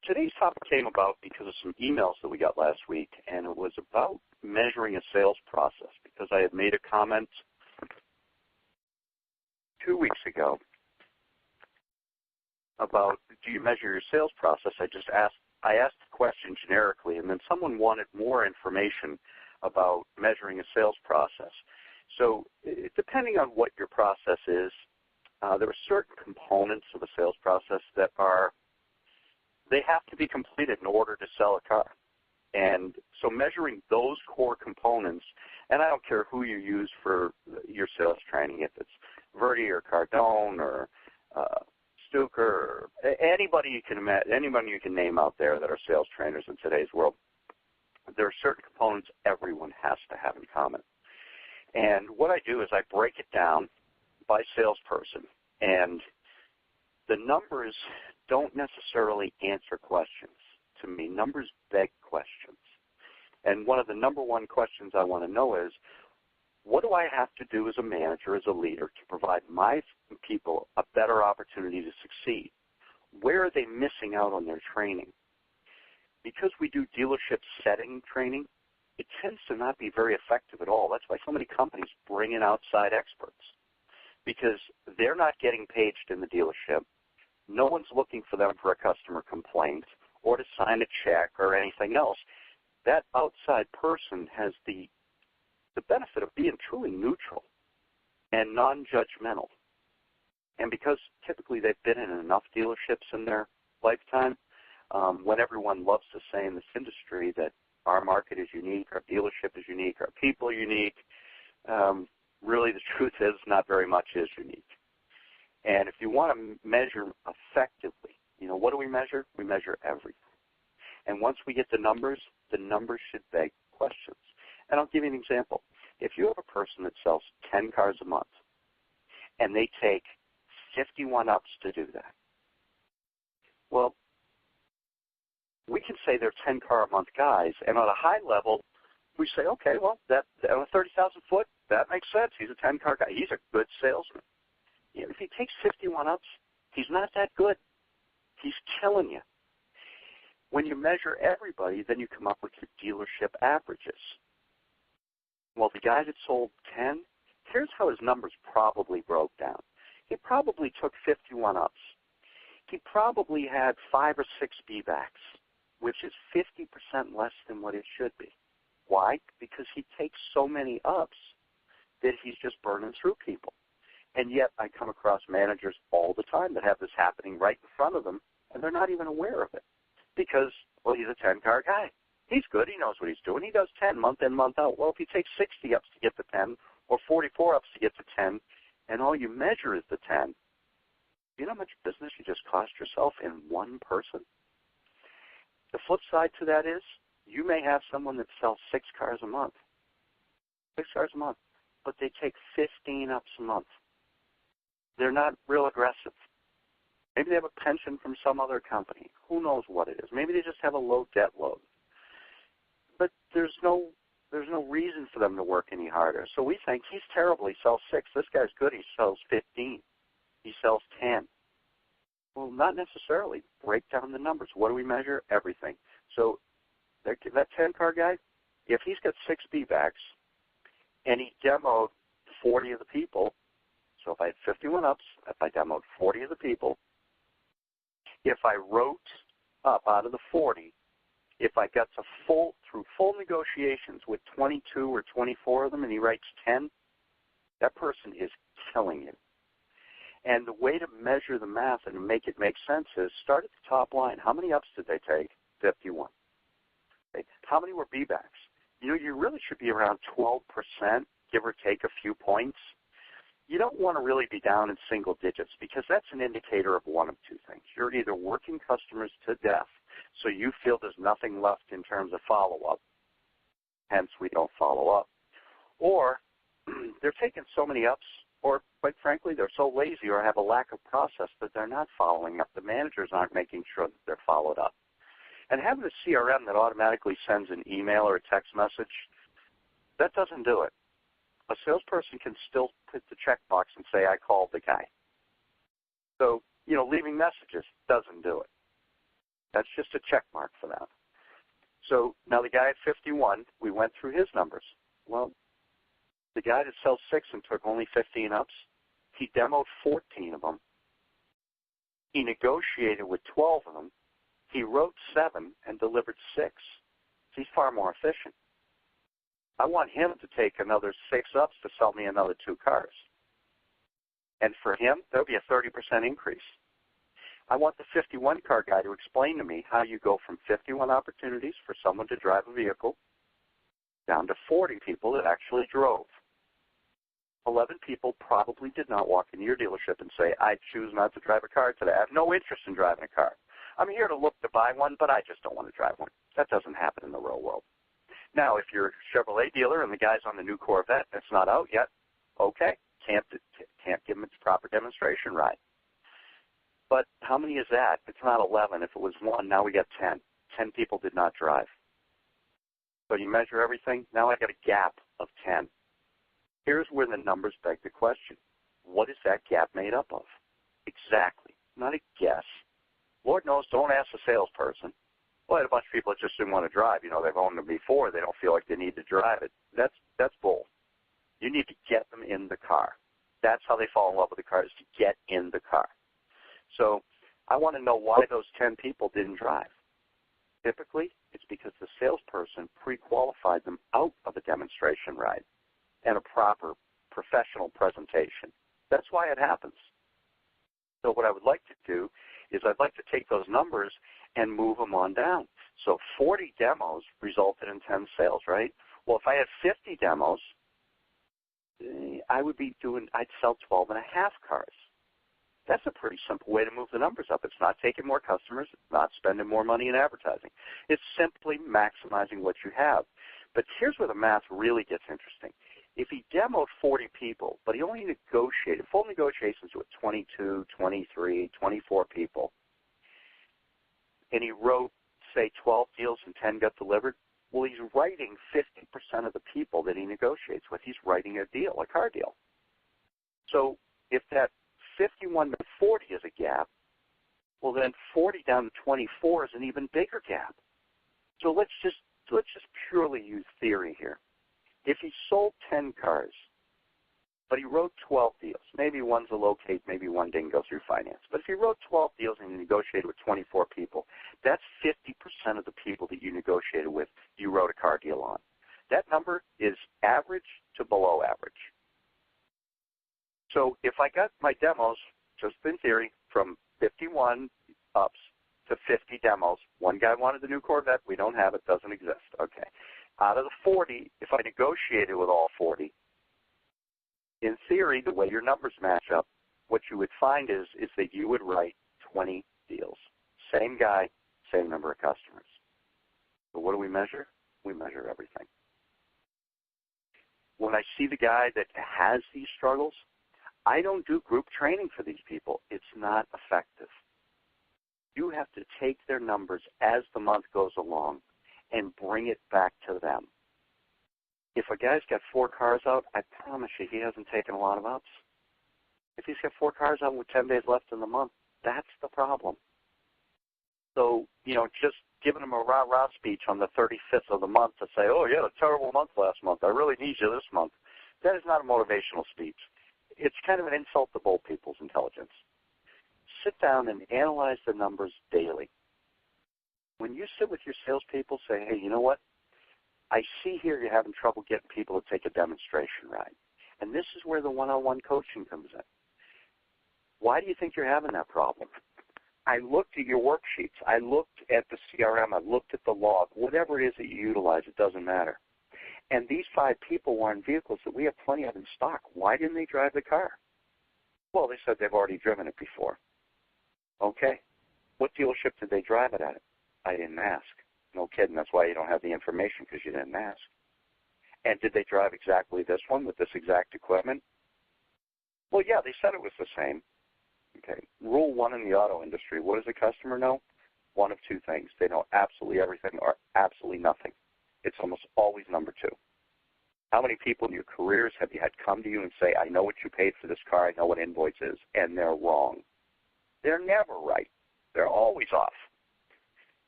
today's topic came about because of some emails that we got last week, and it was about measuring a sales process, because I had made a comment 2 weeks ago about, do you measure your sales process? I asked the question generically, and then someone wanted more information about measuring a sales process. So depending on what your process is, there are certain components of a sales process that they have to be completed in order to sell a car. And so measuring those core components, and I don't care who you use for your sales training, if it's Verdi or Cardone or Stuker or anybody you can name out there that are sales trainers in today's world, there are certain components everyone has to have in common. And what I do is I break it down by salesperson, and the numbers don't necessarily answer questions to me. Numbers beg questions. And one of the number one questions I want to know is, what do I have to do as a manager, as a leader, to provide my people a better opportunity to succeed? Where are they missing out on their training? Because we do dealership setting training, it tends to not be very effective at all. That's why so many companies bring in outside experts, because they're not getting paged in the dealership. No one's looking for them for a customer complaint or to sign a check or anything else. That outside person has the benefit of being truly neutral and non-judgmental. And because typically they've been in enough dealerships in their lifetime, when everyone loves to say in this industry that our market is unique, our dealership is unique, our people are unique, really the truth is not very much is unique. And if you want to measure effectively, what do we measure? We measure everything. And once we get the numbers should beg questions. And I'll give you an example. If you have a person that sells 10 cars a month, and they take 51 ups to do that, well, we can say they're 10-car-a-month guys, and on a high level, we say, okay, well, that on a 30,000 foot, that makes sense. He's a 10-car guy. He's a good salesman. If he takes 51 ups, he's not that good. He's killing you. When you measure everybody, then you come up with your dealership averages. Well, the guy that sold 10, here's how his numbers probably broke down. He probably took 51 ups. He probably had 5 or 6 B-backs, which is 50% less than what it should be. Why? Because he takes so many ups that he's just burning through people. And yet I come across managers all the time that have this happening right in front of them, and they're not even aware of it. Because, well, he's a 10-car guy. He's good. He knows what he's doing. He does 10 month in, month out. Well, if he takes 60 ups to get to 10 or 44 ups to get to 10, and all you measure is the 10, you know how much business you just cost yourself in one person? The flip side to that is you may have someone that sells 6 cars a month. 6 cars a month. But they take 15 ups a month. They're not real aggressive. Maybe they have a pension from some other company. Who knows what it is? Maybe they just have a low debt load. But there's no reason for them to work any harder. So we think he's terrible. He sells 6. This guy's good. He sells 15. He sells 10. Well, not necessarily. Break down the numbers. What do we measure? Everything. So that 10-car guy, if he's got 6 B-backs and he demoed 40 of the people, so if I had 51 ups, if I demoed 40 of the people, if I wrote up out of the 40, if I got to through full negotiations with 22 or 24 of them and he writes 10, that person is killing you. And the way to measure the math and make it make sense is start at the top line. How many ups did they take? 51. Okay. How many were B-backs? You really should be around 12%, give or take a few points. You don't want to really be down in single digits because that's an indicator of one of two things. You're either working customers to death, so you feel there's nothing left in terms of follow-up, hence we don't follow up, or they're taking so many ups, or quite frankly, they're so lazy or have a lack of process that they're not following up. The managers aren't making sure that they're followed up. And having a CRM that automatically sends an email or a text message, that doesn't do it. A salesperson can still put the checkbox and say, I called the guy. So, leaving messages doesn't do it. That's just a check mark for that. So now the guy at 51, we went through his numbers. Well, the guy that sells 6 and took only 15 ups, he demoed 14 of them. He negotiated with 12 of them. He wrote 7 and delivered 6. He's far more efficient. I want him to take another 6 ups to sell me another 2 cars. And for him, there'll be a 30% increase. I want the 51 car guy to explain to me how you go from 51 opportunities for someone to drive a vehicle down to 40 people that actually drove. 11 people probably did not walk into your dealership and say, I choose not to drive a car today. I have no interest in driving a car. I'm here to look to buy one, but I just don't want to drive one. That doesn't happen in the real world. Now, if you're a Chevrolet dealer and the guy's on the new Corvette and it's not out yet, okay, can't give him its proper demonstration ride. But how many is that? It's not 11. If it was 1, now we got 10. 10 people did not drive. So you measure everything. Now I got a gap of 10. Here's where the numbers beg the question. What is that gap made up of? Exactly. Not a guess. Lord knows, don't ask a salesperson. Well, I had a bunch of people that just didn't want to drive. You know, they've owned them before. They don't feel like they need to drive it. That's bull. You need to get them in the car. That's how they fall in love with the car, is to get in the car. So I want to know why those 10 people didn't drive. Typically, it's because the salesperson pre-qualified them out of a demonstration ride and a proper professional presentation. That's why it happens. So what I would like to do is I'd like to take those numbers and move them on down. So 40 demos resulted in 10 sales, right? Well, if I had 50 demos, I'd sell 12 and a half cars. That's a pretty simple way to move the numbers up. It's not taking more customers. It's not spending more money in advertising. It's simply maximizing what you have. But here's where the math really gets interesting. If he demoed 40 people, but he only negotiated, full negotiations with 22, 23, 24 people, and he wrote, say, 12 deals and 10 got delivered, well, he's writing 50% of the people that he negotiates with. He's writing a deal, a car deal. So if that 51 to 40 is a gap, well, then 40 down to 24 is an even bigger gap. So let's just purely use theory here. If he sold 10 cars, but he wrote 12 deals, maybe one's a locate, maybe one didn't go through finance, but if he wrote 12 deals and he negotiated with 24 people, that's 50% of the people that you negotiated with you wrote a car deal on. That number is average to below average. So if I got my demos, just in theory, from 51 ups to 50 demos, one guy wanted the new Corvette, we don't have it, doesn't exist. Okay. Out of the 40, if I negotiated with all 40, in theory, the way your numbers match up, what you would find is that you would write 20 deals. Same guy, same number of customers. So what do we measure? We measure everything. When I see the guy that has these struggles, I don't do group training for these people. It's not effective. You have to take their numbers as the month goes along and bring it back to them. If a guy's got 4 cars out, I promise you he hasn't taken a lot of ups. If he's got 4 cars out with 10 days left in the month, that's the problem. So, just giving him a rah-rah speech on the 35th of the month to say, oh, you had a terrible month last month, I really need you this month, that is not a motivational speech. It's kind of an insult to both people's intelligence. Sit down and analyze the numbers daily. When you sit with your salespeople, say, hey, you know what? I see here you're having trouble getting people to take a demonstration ride. And this is where the one-on-one coaching comes in. Why do you think you're having that problem? I looked at your worksheets. I looked at the CRM. I looked at the log. Whatever it is that you utilize, it doesn't matter. And these 5 people were in vehicles that we have plenty of in stock. Why didn't they drive the car? Well, they said they've already driven it before. Okay. What dealership did they drive it at? I didn't ask. No kidding. That's why you don't have the information, because you didn't ask. And did they drive exactly this one with this exact equipment? Well, yeah, they said it was the same. Okay. Rule 1 in the auto industry, what does the customer know? One of 2 things. They know absolutely everything or absolutely nothing. It's almost always number 2. How many people in your careers have you had come to you and say, I know what you paid for this car, I know what invoice is, and they're wrong? They're never right. They're always off.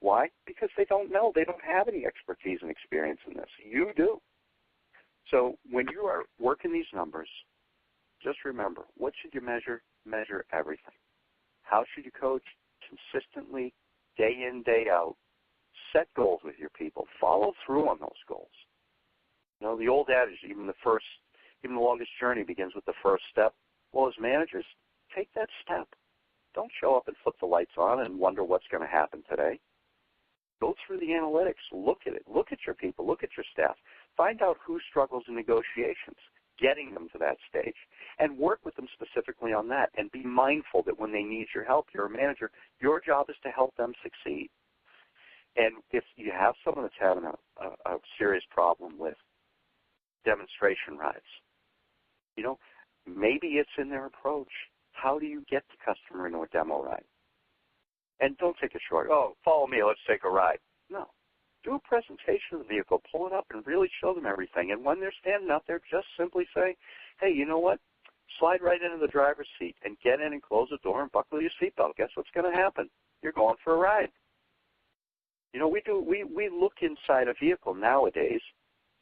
Why? Because they don't know. They don't have any expertise and experience in this. You do. So when you are working these numbers, just remember, what should you measure? Measure everything. How should you coach? Consistently, day in, day out. Set goals with your people. Follow through on those goals. You know, the old adage, even the longest journey begins with the first step. Well, as managers, take that step. Don't show up and flip the lights on and wonder what's going to happen today. Go through the analytics. Look at it. Look at your people. Look at your staff. Find out who struggles in negotiations, getting them to that stage, and work with them specifically on that. And be mindful that when they need your help, you're a manager, your job is to help them succeed. And if you have someone that's having a serious problem with demonstration rides, you know, maybe it's in their approach. How do you get the customer into a demo ride? And don't take a short, follow me, let's take a ride. No. Do a presentation of the vehicle, pull it up, and really show them everything. And when they're standing out there, just simply say, hey, you know what? Slide right into the driver's seat and get in and close the door and buckle your seatbelt. Guess what's going to happen? You're going for a ride. You know, we look inside a vehicle nowadays,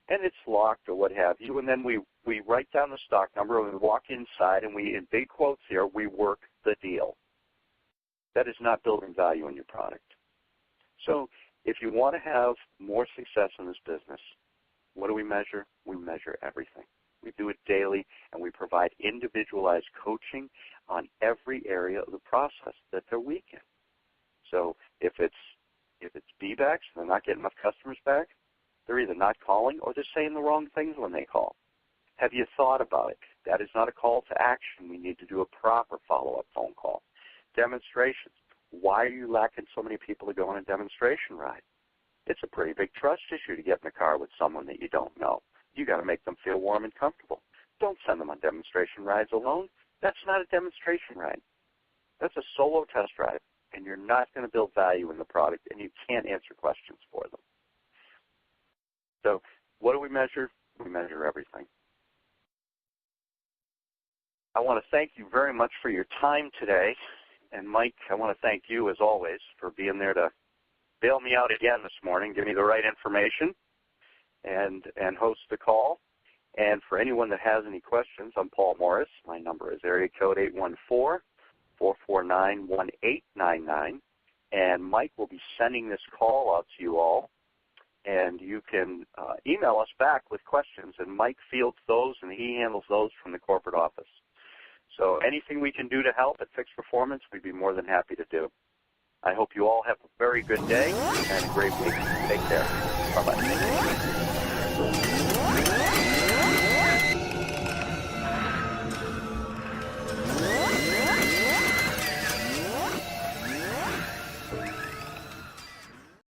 and it's locked or what have you, and then we write down the stock number and we walk inside and we, in big quotes here, we work the deal. That is not building value in your product. So if you want to have more success in this business, what do we measure? We measure everything. We do it daily, and we provide individualized coaching on every area of the process that they're weak in. So if it's B-backs and they're not getting enough customers back, they're either not calling or they're saying the wrong things when they call. Have you thought about it? That is not a call to action. We need to do a proper follow-up phone call. Demonstrations. Why are you lacking so many people to go on a demonstration ride? It's a pretty big trust issue to get in the car with someone that you don't know. You got to make them feel warm and comfortable. Don't send them on demonstration rides alone. That's not a demonstration ride. That's a solo test ride, and you're not going to build value in the product, and you can't answer questions for them. So what do we measure? We measure everything. I want to thank you very much for your time today. And, Mike, I want to thank you, as always, for being there to bail me out again this morning, give me the right information, and host the call. And for anyone that has any questions, I'm Paul Morris. My number is area code 814-449-1899. And Mike will be sending this call out to you all. And you can email us back with questions, and Mike fields those, and he handles those from the corporate office. So anything we can do to help at Fixed Performance, we'd be more than happy to do. I hope you all have a very good day and a great week. Take care. Bye-bye.